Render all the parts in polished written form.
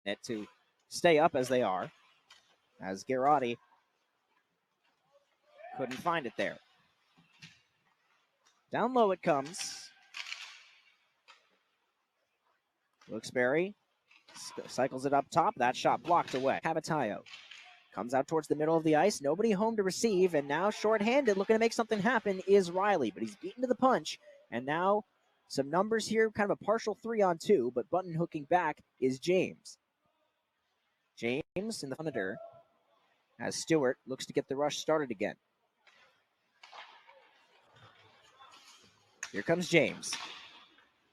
it to stay up as they are, as Garotti couldn't find it there. Down low it comes. Wilkes-Barre cycles it up top. That shot blocked away. Cavatayo comes out towards the middle of the ice. Nobody home to receive, and now shorthanded, looking to make something happen, is Riley, but he's beaten to the punch, and now some numbers here, kind of a partial 3-on-2, but button hooking back is James. James in the monitor as Stewart looks to get the rush started again. Here comes James.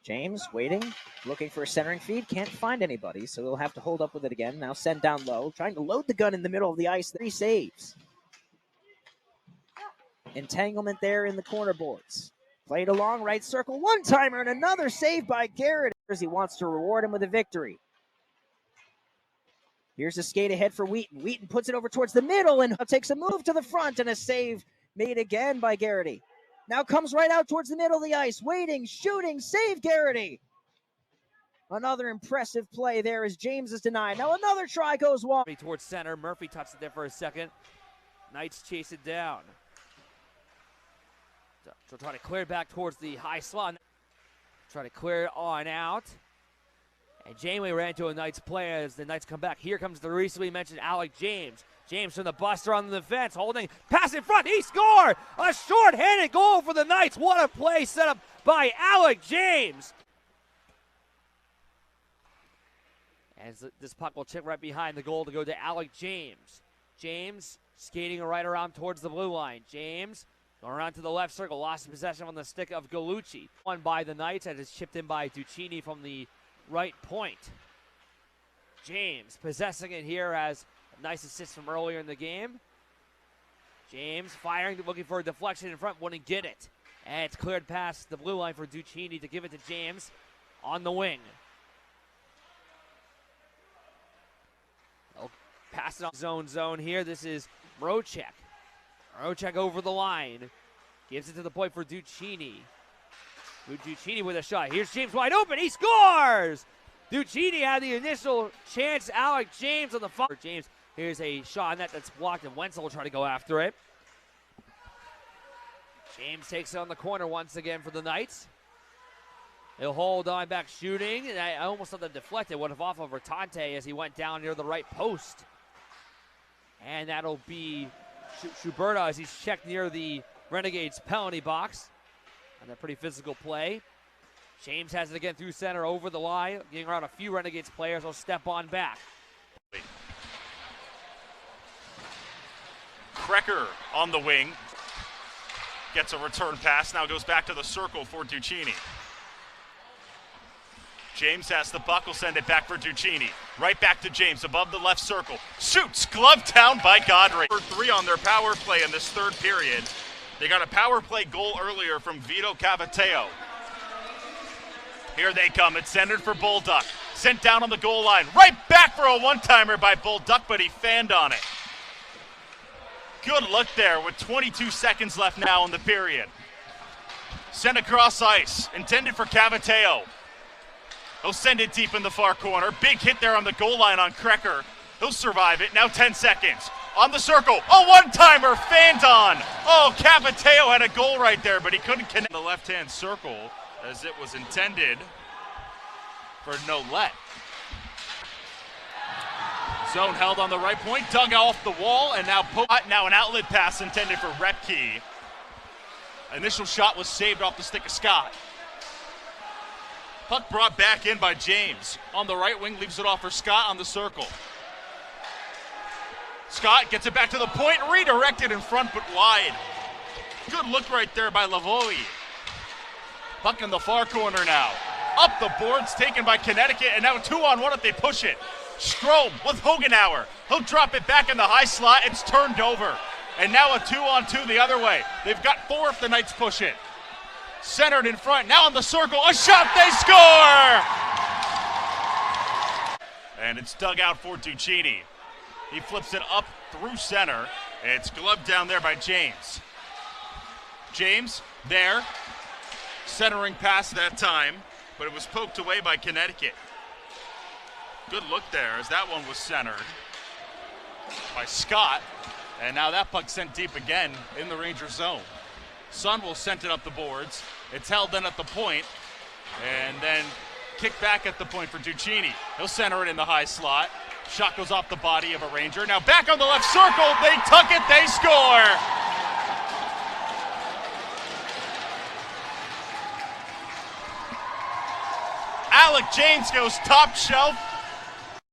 James waiting, looking for a centering feed, can't find anybody, so he'll have to hold up with it again. Now send down low, trying to load the gun in the middle of the ice. 3 saves. Entanglement there in the corner boards. Played along right circle, one-timer, and another save by Garrett as he wants to reward him with a victory. Here's a skate ahead for Wheaton. Wheaton puts it over towards the middle and takes a move to the front, and a save made again by Garrity. Now comes right out towards the middle of the ice, waiting, shooting, save Garrity. Another impressive play there as James is denied. Now another try goes wide. Towards center, Murphy touched it there for a second. Knights chase it down. So try to clear it back towards the high slot. Try to clear it on out. And Janeway ran into a Knights player as the Knights come back. Here comes the recently mentioned Alec James. James from the buster on the defense, holding, pass in front, he scored! A short-handed goal for the Knights. What a play set up by Alec James. As this puck will chip right behind the goal to go to Alec James. James skating right around towards the blue line. James going around to the left circle, lost possession on the stick of Gallucci. Won by the Knights, and is chipped in by Duccini from the right point. James possessing it here as a nice assist from earlier in the game. James firing, looking for a deflection in front, wouldn't get it. And it's cleared past the blue line for Duccini to give it to James on the wing. They'll pass it on zone here. This is Mrocek. Mrocek over the line. Gives it to the point for Duccini. Duccini with a shot. Here's James wide open. He scores! Duccini had the initial chance. Alec James on the far. James, here's a shot on that that's blocked, and Wenzel will try to go after it. James takes it on the corner once again for the Knights. He'll hold on back shooting, and I almost thought that deflected. Would have off of Vertante as he went down near the right post. And that'll be Schuberta as he's checked near the Renegades penalty box. And a pretty physical play. James has it again through center over the line. Getting around a few Renegades players will step on back. Krecker on the wing. Gets a return pass. Now goes back to the circle for Duccini. James has the puck. Will send it back for Duccini. Right back to James above the left circle. Shoots. Glove down by Godray. 3 on their power play in this third period. They got a power play goal earlier from Vito Cavatayo. Here they come. It's centered for Bolduc. Sent down on the goal line. Right back for a one-timer by Bolduc, but he fanned on it. Good look there with 22 seconds left now in the period. Sent across ice. Intended for Cavatayo. He'll send it deep in the far corner. Big hit there on the goal line on Krecker. He'll survive it. Now 10 seconds. On the circle, a one-timer, fanned on. Oh, Cavatayo had a goal right there, but he couldn't connect. The left-hand circle, as it was intended for no let. Zone held on the right point, dug off the wall, and now an outlet pass intended for Repke. Initial shot was saved off the stick of Scott. Puck brought back in by James. On the right wing, leaves it off for Scott on the circle. Scott gets it back to the point, redirected in front but wide. Good look right there by Lavoie. Puck in the far corner now. Up the boards, taken by Connecticut, and now 2-on-1 if they push it. Strome with Hogenauer. He'll drop it back in the high slot. It's turned over. And now a 2-on-2 the other way. They've got 4 if the Knights push it. Centered in front, now in the circle. A shot, they score! And it's dug out for Duccini. He flips it up through center. It's gloved down there by James. James there. Centering pass that time, but it was poked away by Connecticut. Good look there as that one was centered by Scott. And now that puck sent deep again in the Ranger zone. Sun will send it up the boards. It's held in at the point. And then kick back at the point for Duccini. He'll center it in the high slot. Shot goes off the body of a Ranger. Now back on the left circle. They tuck it. They score. Alec James goes top shelf.